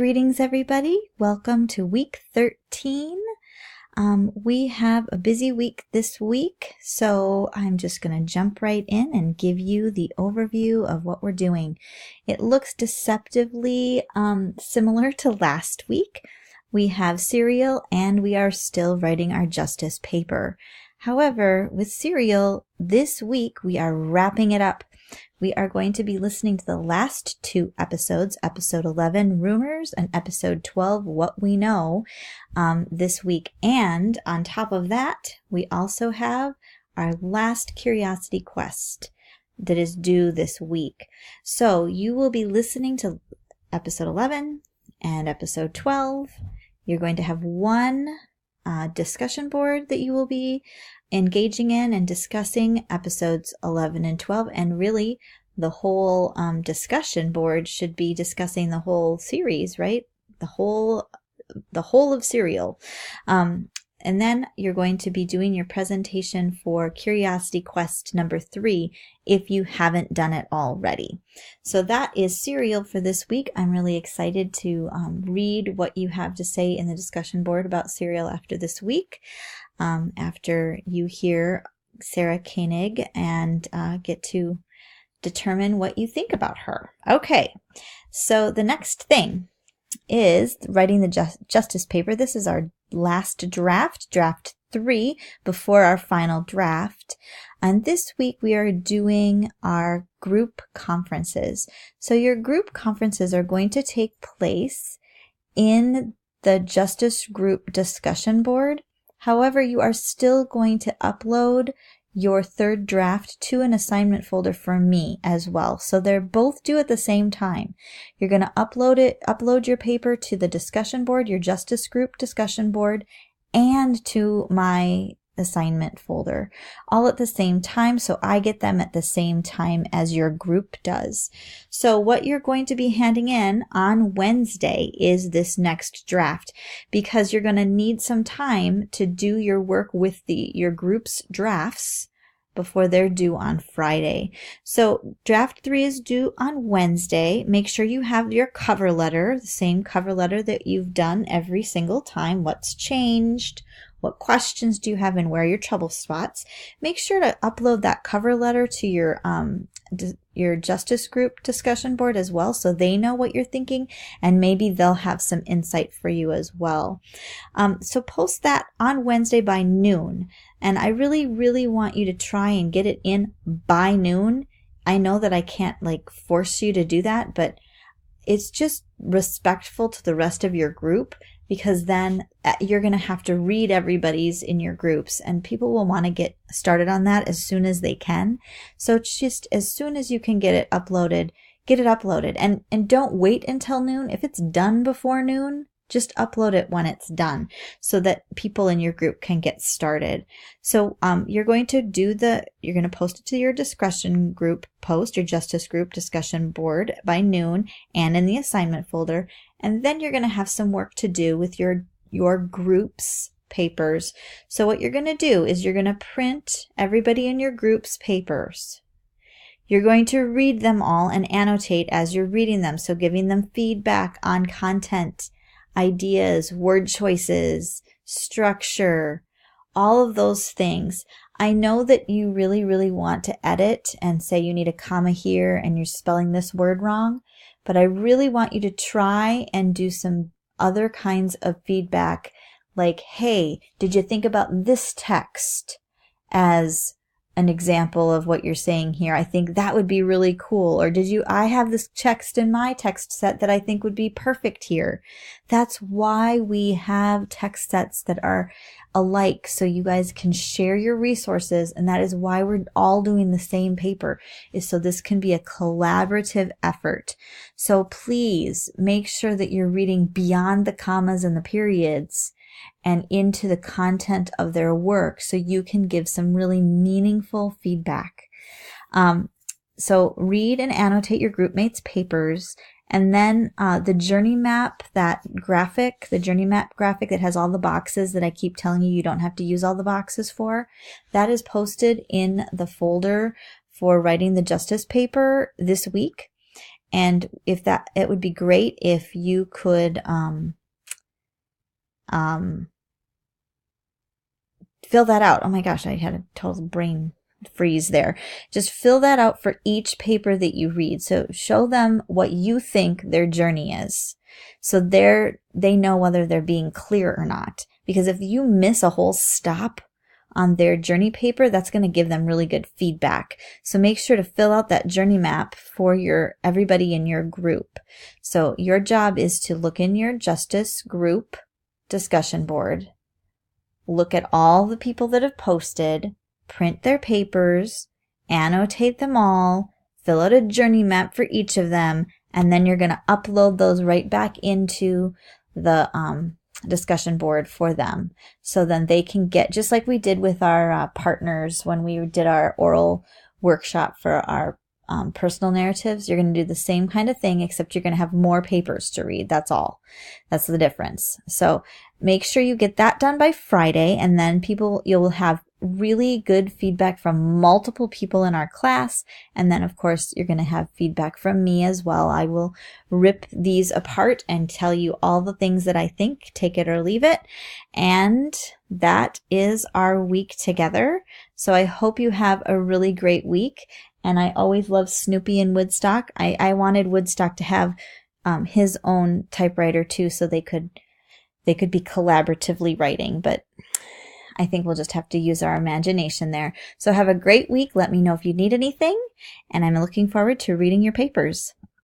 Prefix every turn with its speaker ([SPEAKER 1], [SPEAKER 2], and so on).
[SPEAKER 1] Greetings, everybody. Welcome to week 13. We have a busy week this week, so I'm just going to jump right in and give you the overview of what we're doing. It looks deceptively similar to last week. We have Serial and we are still writing our justice paper. However, with Serial, this week we are wrapping it up. We are going to be listening to the last two episodes, episode 11, Rumors, and episode 12, What We Know, this week. And on top of that, we also have our last Curiosity Quest that is due this week. So you will be listening to episode 11 and episode 12. You're going to have one discussion board that you will be engaging in and discussing episodes 11 and 12, and really the whole discussion board should be discussing the whole series, right? The whole of Serial. And then you're going to be doing your presentation for Curiosity Quest number 3 if you haven't done it already. So that is Serial for this week. I'm really excited to read what you have to say in the discussion board about Serial after this week, after you hear Sarah Koenig and get to determine what you think about her. Okay, so the next thing is writing the justice paper. This is our last draft, draft 3, before our final draft. And this week we are doing our group conferences. So your group conferences are going to take place in the justice group discussion board. However, you are still going to upload your third draft to an assignment folder for me as well. So they're both due at the same time. You're going to upload your paper to the discussion board, your justice group discussion board, and to my assignment folder all at the same time, so I get them at the same time as your group does. So what you're going to be handing in on Wednesday is this next draft, because you're going to need some time to do your work with your group's drafts before they're due on Friday. So draft 3 is due on Wednesday. Make sure you have your cover letter, the same cover letter that you've done every single time. What's changed? What questions do you have, and where are your trouble spots? Make sure to upload that cover letter to your justice group discussion board as well, so they know what you're thinking, and maybe they'll have some insight for you as well. So post that on Wednesday by noon, and I really, really want you to try and get it in by noon. I know that I can't force you to do that, but it's just respectful to the rest of your group, because then you're going to have to read everybody's in your groups, and people will want to get started on that as soon as they can. So it's just as soon as you can get it uploaded, and don't wait until noon. If it's done before noon, just upload it when it's done so that people in your group can get started. So you're going to post it to your discussion group post, your justice group discussion board by noon, and in the assignment folder. And then you're going to have some work to do with your group's papers. So what you're going to do is you're going to print everybody in your group's papers. You're going to read them all and annotate as you're reading them. So giving them feedback on content, ideas, word choices, structure, all of those things. I know that you really, really want to edit and say you need a comma here and you're spelling this word wrong, but I really want you to try and do some other kinds of feedback, like, hey, did you think about this text as an example of what you're saying here? I think that would be really cool. Or I have this text in my text set that I think would be perfect here. That's why we have text sets that are alike, so you guys can share your resources, and that is why we're all doing the same paper, is so this can be a collaborative effort. So please make sure that you're reading beyond the commas and the periods and into the content of their work, so you can give some really meaningful feedback. So read and annotate your group mates' papers, and then the journey map, the journey map graphic that has all the boxes that I keep telling you don't have to use all the boxes for, that is posted in the folder for writing the justice paper this week. And if that, it would be great if you could fill that out. Oh my gosh, I had a total brain freeze there. Just fill that out for each paper that you read. So show them what you think their journey is. So they know whether they're being clear or not. Because if you miss a whole stop on their journey paper, that's going to give them really good feedback. So make sure to fill out that journey map for everybody in your group. So your job is to look in your Justice group discussion board, look at all the people that have posted, print their papers, annotate them all, fill out a journey map for each of them, and then you're going to upload those right back into the discussion board for them. So then they can get, just like we did with our partners when we did our oral workshop for our personal narratives, you're going to do the same kind of thing, except you're going to have more papers to read. That's all. That's the difference. So make sure you get that done by Friday, and then you'll have really good feedback from multiple people in our class. And then of course you're going to have feedback from me as well. I will rip these apart and tell you all the things that I think, take it or leave it. And that is our week together. So I hope you have a really great week. And I always love Snoopy in Woodstock. I wanted Woodstock to have his own typewriter too, so they could be collaboratively writing, but I think we'll just have to use our imagination there. So have a great week. Let me know if you need anything, and I'm looking forward to reading your papers.